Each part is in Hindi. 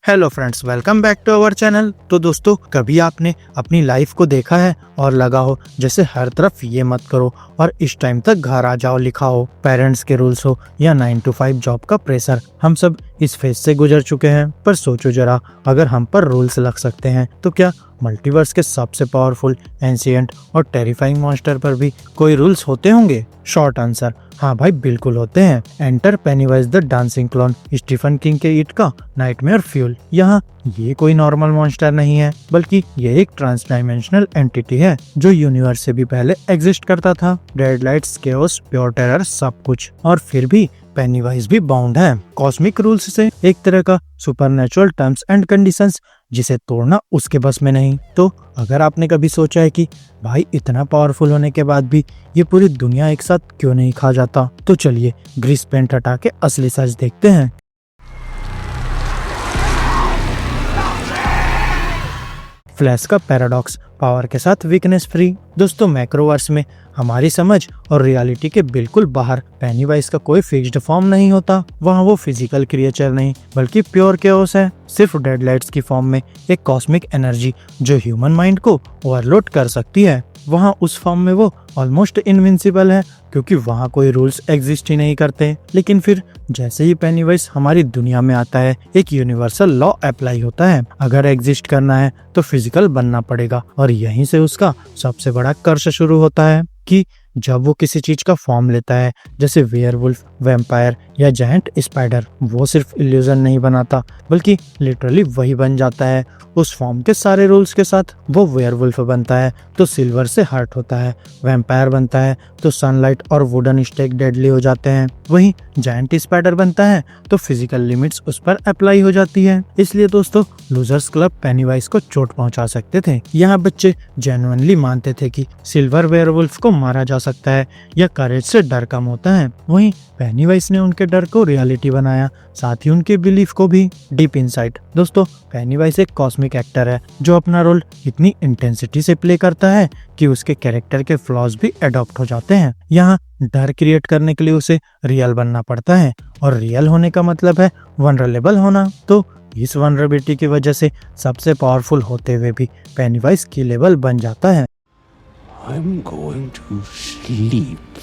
Hello friends, welcome back to our channel. तो दोस्तों, कभी आपने अपनी लाइफ को देखा है और लगा हो जैसे हर तरफ ये मत करो और इस टाइम तक घर आ जाओ लिखा हो, पेरेंट्स के रूल्स हो या 9 to 5 जॉब का प्रेशर। हम सब इस फेज से गुजर चुके हैं। पर सोचो जरा, अगर हम पर रूल्स लग सकते हैं तो क्या मल्टीवर्स के सबसे पावरफुल, एंशिएंट और टेरिफाइंग मॉन्स्टर पर भी कोई रूल्स होते होंगे? शॉर्ट आंसर, हाँ भाई, बिल्कुल होते हैं। Enter Pennywise the dancing clown, Stephen King के इट का नाइटमेयर फ्यूल। यहाँ ये कोई नॉर्मल मॉन्स्टर नहीं है, बल्कि ये एक ट्रांस डायमेंशनल एंटिटी है जो यूनिवर्स से भी पहले एग्जिस्ट करता था। Red lights, chaos, pure terror, सब कुछ। और फिर भी पेनीवाइज भी बाउंड है कॉस्मिक रूल्स से, एक तरह का सुपरनेचुरल टर्म्स एंड कंडीशंस जिसे तोड़ना उसके बस में नहीं। तो अगर आपने कभी सोचा है कि भाई इतना पावरफुल होने के बाद भी ये पूरी दुनिया एक साथ क्यों नहीं खा जाता, तो चलिए ग्रीस पेंट हटा के असली सच देखते हैं। फ्लैश का पैराडॉक्स, पावर के साथ वीकनेस फ्री। दोस्तों, मैक्रोवर्स में हमारी समझ और रियलिटी के बिल्कुल बाहर पेनीवाइज का कोई फिक्स्ड फॉर्म नहीं होता। वहाँ वो फिजिकल क्रिएचर नहीं बल्कि प्योर केओस है, सिर्फ डेडलाइट्स की फॉर्म में एक कॉस्मिक एनर्जी जो ह्यूमन माइंड को ओवरलोड कर सकती है। वहाँ उस फॉर्म में वो ऑलमोस्ट इनविंसिबल है क्योंकि वहाँ कोई रूल्स एग्जिस्ट ही नहीं करते। लेकिन फिर जैसे ही पेनीवाइज हमारी दुनिया में आता है, एक यूनिवर्सल लॉ अप्लाई होता है। अगर एग्जिस्ट करना है तो फिजिकल बनना पड़ेगा, और यहीं से उसका सबसे बड़ा कर्ष शुरू होता है कि जब वो किसी चीज का फॉर्म लेता है, जैसे वेयरवुल्फ, वैम्पायर या जायंट स्पाइडर, वो सिर्फ इल्यूजन नहीं बनाता बल्कि लिटरली वही बन जाता है। उस फॉर्म के सारे रूल्स के साथ वो वेयरवुल्फ बनता है तो सिल्वर से हर्ट होता है, वैम्पायर बनता है तो सनलाइट और वुडन स्टेक डेडली हो जाते हैं, वहीं जायंट स्पाइडर बनता है तो फिजिकल लिमिट्स उस पर अप्लाई हो जाती है। इसलिए दोस्तों, लूजर्स क्लब पेनीवाइज को चोट पहुंचा सकते थे। यहाँ बच्चे जेन्युइनली मानते थे कि सिल्वर वेयरवुल्फ को मारा जा सकता है या करेज से डर कम होता है। वहीं पेनीवाइज ने उनके डर को रियलिटी बनाया, साथ ही उनके बिलीफ को भी। डीप इनसाइट, दोस्तों, पेनीवाइज एक कॉस्मिक एक्टर है जो अपना रोल इतनी इंटेंसिटी से प्ले करता है कि उसके कैरेक्टर के फ्लॉज भी एडॉप्ट हो जाते हैं। यहाँ डर क्रिएट करने के लिए उसे रियल बनना पड़ता है, और रियल होने का मतलब है वनरेबल होना। तो इस वनरेबिलिटी की वजह से सबसे पावरफुल होते हुए भी पेनीवाइज किलेबल बन जाता है। I'm going to sleep.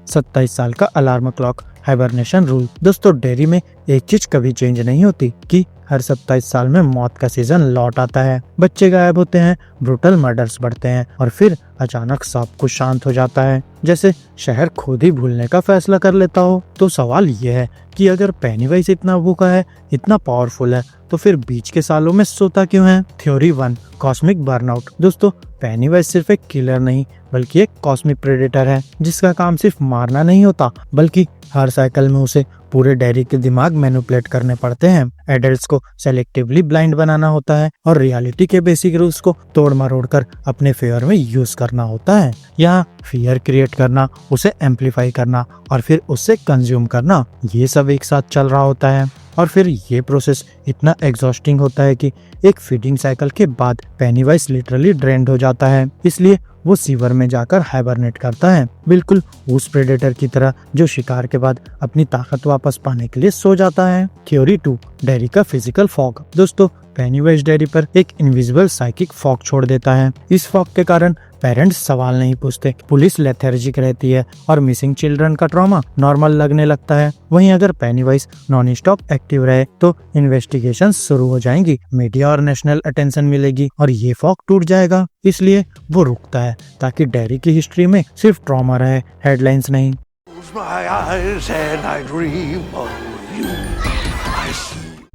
27 साल का अलार्म क्लॉक, हाइबरनेशन रूल। दोस्तों, डेयरी में एक चीज कभी चेंज नहीं होती कि हर 27 साल में मौत का सीजन लौट आता है। बच्चे गायब होते हैं, ब्रूटल मर्डर्स बढ़ते हैं, और फिर अचानक सब कुछ शांत हो जाता है, जैसे शहर खुद ही भूलने का फैसला कर लेता हो। तो सवाल ये है कि अगर पेनीवाइज इतना भूखा है, इतना पावरफुल है, तो फिर बीच के सालों में सोता क्यों है? Theory 1, cosmic burnout. दोस्तों, पेनीवाइज सिर्फ एक किलर नहीं बल्कि एक कॉस्मिक प्रेडेटर है जिसका काम सिर्फ मारना नहीं होता, बल्कि हर साइकिल में उसे पूरे डेयरी के दिमाग मैनिपुलेट करने पड़ते हैं। एडल्ट्स को सेलेक्टिवली ब्लाइंड बनाना होता है और रियलिटी के बेसिक रूल्स को तोड़ मरोड़ कर अपने फेवर में यूज करना होता है। यहाँ फियर क्रिएट करना, उसे एम्पलीफाई करना और फिर उससे कंज्यूम करना, ये सब एक साथ चल रहा होता है। और फिर ये प्रोसेस इतना एग्जॉस्टिंग होता है कि एक फीडिंग साइकिल के बाद पेनीवाइज लिटरली ड्रेन्ड हो जाता है। इसलिए वो सीवर में जाकर हाइबरनेट करता है, बिल्कुल उस प्रेडेटर की तरह जो शिकार के बाद अपनी ताकत वापस पाने के लिए सो जाता है। थ्योरी 2, डेयरी का फिजिकल फॉग। दोस्तों, पेनीवाइज डेयरी पर एक इनविजिबल साइकिक फॉग छोड़ देता है। इस फॉग के कारण पेरेंट्स सवाल नहीं पूछते, पुलिस लेथार्जिक रहती है और मिसिंग चिल्ड्रन का ट्रॉमा नॉर्मल लगने लगता है। वहीं अगर पेनीवाइज नॉन स्टॉप एक्टिव रहे तो इन्वेस्टिगेशन शुरू हो जाएंगी, मीडिया और नेशनल अटेंशन मिलेगी और ये फॉग टूट जाएगा। इसलिए वो रुकता है ताकि डेयरी की हिस्ट्री में सिर्फ ट्रॉमा रहे, हेडलाइंस नहीं।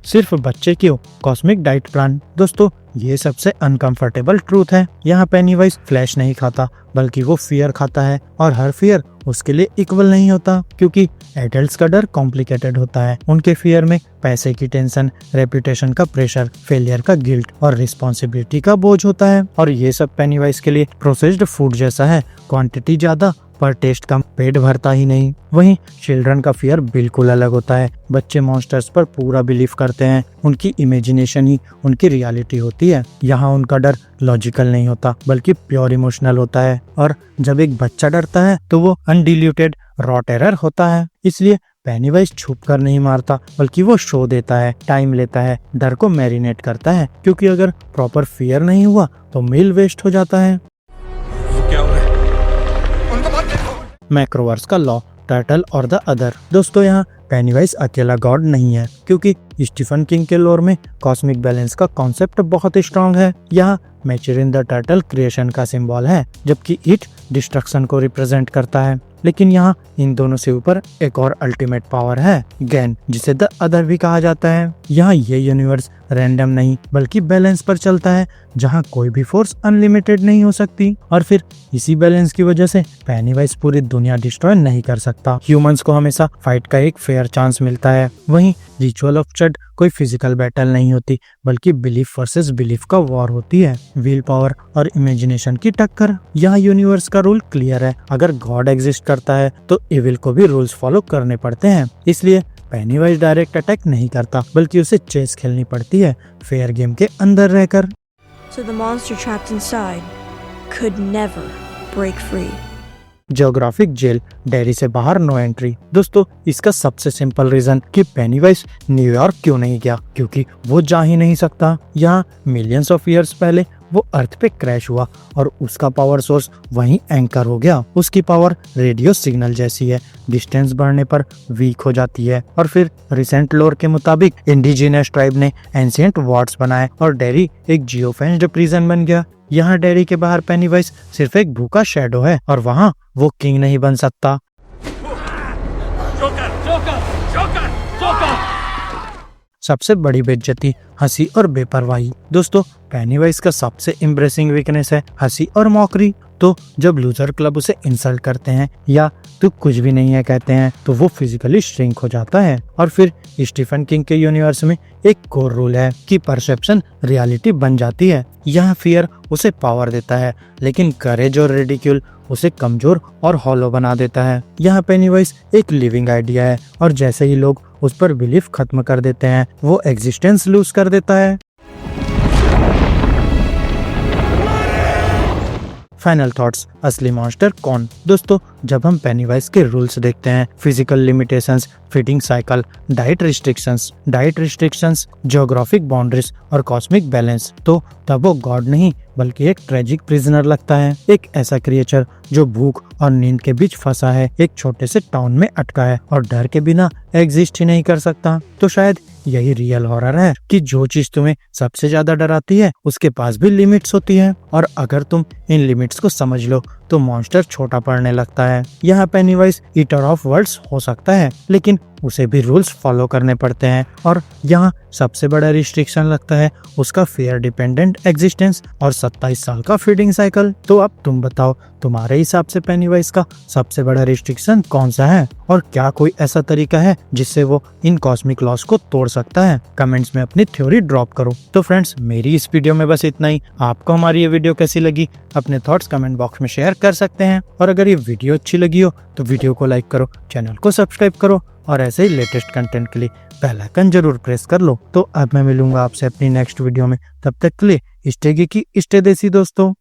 सिर्फ बच्चे क्यों, कॉस्मिक डाइट प्लान। दोस्तों, ये सबसे अनकंफर्टेबल ट्रूथ है। यहाँ पेनीवाइज फ्लैश नहीं खाता बल्कि वो फियर खाता है, और हर फियर उसके लिए इक्वल नहीं होता क्योंकि एडल्ट्स का डर कॉम्प्लिकेटेड होता है। उनके फियर में पैसे की टेंशन, रेपुटेशन का प्रेशर, फेलियर का गिल्ट और रिस्पॉन्सिबिलिटी का बोझ होता है, और ये सब पेनीवाइज के लिए प्रोसेस्ड फूड जैसा है, क्वांटिटी ज्यादा पर टेस्ट कम, पेट भरता ही नहीं। वहीं चिल्ड्रन का फियर बिल्कुल अलग होता है। बच्चे मॉन्स्टर्स पर पूरा बिलीव करते हैं, उनकी इमेजिनेशन ही उनकी रियलिटी होती है। यहाँ उनका डर लॉजिकल नहीं होता बल्कि प्योर इमोशनल होता है, और जब एक बच्चा डरता है तो वो अनडिल्यूटेड रॉ टेरर होता है। इसलिए पेनीवाइज छुप कर नहीं मारता, बल्कि वो शो देता है, टाइम लेता है, डर को मैरिनेट करता है, क्योंकि अगर प्रॉपर फियर नहीं हुआ तो मील वेस्ट हो जाता है। क्या हो रहा है? उनको मत देखो। मैक्रोवर्स का लॉ, टर्टल और द अदर। दोस्तों यहाँ पेनीवाइज अकेला गॉड नहीं है, क्योंकि स्टीफन किंग के लोर में कॉस्मिक बैलेंस का कॉन्सेप्ट बहुत स्ट्रांग है। यहाँ मैचुरिन द टर्टल क्रिएशन का सिंबल है, जबकि इट डिस्ट्रक्शन को रिप्रेजेंट करता है। लेकिन यहाँ इन दोनों से ऊपर एक और अल्टीमेट पावर है, गैन, जिसे द अदर भी कहा जाता है। यहाँ ये यूनिवर्स रैंडम नहीं बल्कि बैलेंस पर चलता है, जहाँ कोई भी फोर्स अनलिमिटेड नहीं हो सकती, और फिर इसी बैलेंस की वजह से पेनीवाइज पूरी दुनिया डिस्ट्रॉय नहीं कर सकता। ह्यूमंस को हमेशा फाइट का एक फेयर चांस मिलता है। वहीं रिचुअल ऑफ चड कोई फिजिकल बैटल नहीं होती, बल्कि बिलीफ वर्सेस बिलीफ का वॉर होती है, विल पावर और इमेजिनेशन की टक्कर। यहाँ यूनिवर्स का रूल क्लियर है, अगर गॉड एग्जिस्ट करता है तो इविल को भी रूल्स फॉलो करने पड़ते हैं। इसलिए पेनीवाइज डायरेक्ट अटैक नहीं करता, बल्कि उसे चेस खेलनी पड़ती है, फेयर गेम के अंदर रहकर। So the monster trapped inside could never break free. Geographic jail, Derry से बाहर नो एंट्री। दोस्तों इसका सबसे सिंपल रीजन कि पेनीवाइज न्यूयॉर्क क्यों नहीं गया, क्योंकि वो जा ही नहीं सकता। यहाँ मिलियंस ऑफ ईयर्स पहले वो अर्थ पे क्रैश हुआ और उसका पावर सोर्स वहीं एंकर हो गया। उसकी पावर रेडियो सिग्नल जैसी है, डिस्टेंस बढ़ने पर वीक हो जाती है, और फिर रिसेंट लोर के मुताबिक इंडिजिनस ट्राइब ने एंशिएंट वार्ड्स बनाए और डेयरी एक जियोफेंस्ड प्रिजन बन गया। यहाँ डेयरी के बाहर पेनीवाइज सिर्फ एक भूखा शैडो है, और वहाँ वो किंग नहीं बन सकता। Joker, joker, joker, joker. सबसे बड़ी बेइज्जती, हंसी और बेपरवाही। दोस्तों पेनीवाइज का सबसे इम्प्रेसिंग वीकनेस है हंसी और मॉकरी। तो जब लूजर क्लब उसे इंसल्ट करते हैं या तू कुछ भी नहीं है कहते हैं, तो वो फिजिकली श्रिंक हो जाता है। और फिर स्टीफन किंग के यूनिवर्स में एक कोर रूल है कि परसेप्शन रियलिटी बन जाती है। यहाँ फियर उसे पावर देता है, लेकिन करेज और रिडिक्यूल उसे कमजोर और हॉलो बना देता है। यहाँ पेनीवाइज एक लिविंग आइडिया है, और जैसे ही लोग उस पर बिलीफ खत्म कर देते हैं, वो एग्जिस्टेंस लूज कर देता है। फाइनल थॉट्स, असली मॉन्स्टर कौन? दोस्तों जब हम पेनीवाइज के रूल्स देखते हैं, physical limitations, feeding cycle, diet restrictions, geographic boundaries और कॉस्मिक बैलेंस, तो तब वो गॉड नहीं बल्कि एक ट्रेजिक प्रिजनर लगता है। एक ऐसा क्रिएचर जो भूख और नींद के बीच फंसा है, एक छोटे से टाउन में अटका है और डर के बिना एग्जिस्ट ही नहीं कर सकता। तो शायद यही रियल हॉरर है कि जो चीज तुम्हें सबसे ज्यादा डराती है उसके पास भी लिमिट्स होती है, और अगर तुम इन लिमिट्स को समझ लो तो मॉन्स्टर छोटा पड़ने लगता है। यहाँ पेनीवाइज ईटर ऑफ वर्ल्ड्स हो सकता है, लेकिन उसे भी रूल्स फॉलो करने पड़ते हैं, और यहाँ सबसे बड़ा रिस्ट्रिक्शन लगता है उसका फेयर डिपेंडेंट एग्जिस्टेंस और 27 साल का फीडिंग साइकिल। तो अब तुम बताओ, तुम्हारे हिसाब से पेनीवाइज का सबसे बड़ा रिस्ट्रिक्शन कौन सा है, और क्या कोई ऐसा तरीका है जिससे वो इन कॉस्मिक लॉस को तोड़ सकता है? कमेंट्स में अपनी थ्योरी ड्रॉप करो। तो फ्रेंड्स मेरी इस वीडियो में बस इतना ही। आपको हमारी ये वीडियो कैसी लगी अपने थॉट्स कमेंट बॉक्स में शेयर कर सकते हैं, और अगर ये वीडियो अच्छी लगी हो तो वीडियो को लाइक करो, चैनल को सब्सक्राइब करो, और ऐसे ही लेटेस्ट कंटेंट के लिए बेल आइकन जरूर प्रेस कर लो। तो अब मैं मिलूंगा आपसे अपनी नेक्स्ट वीडियो में, तब तक के लिए स्टे geeky, स्टे देसी दोस्तों।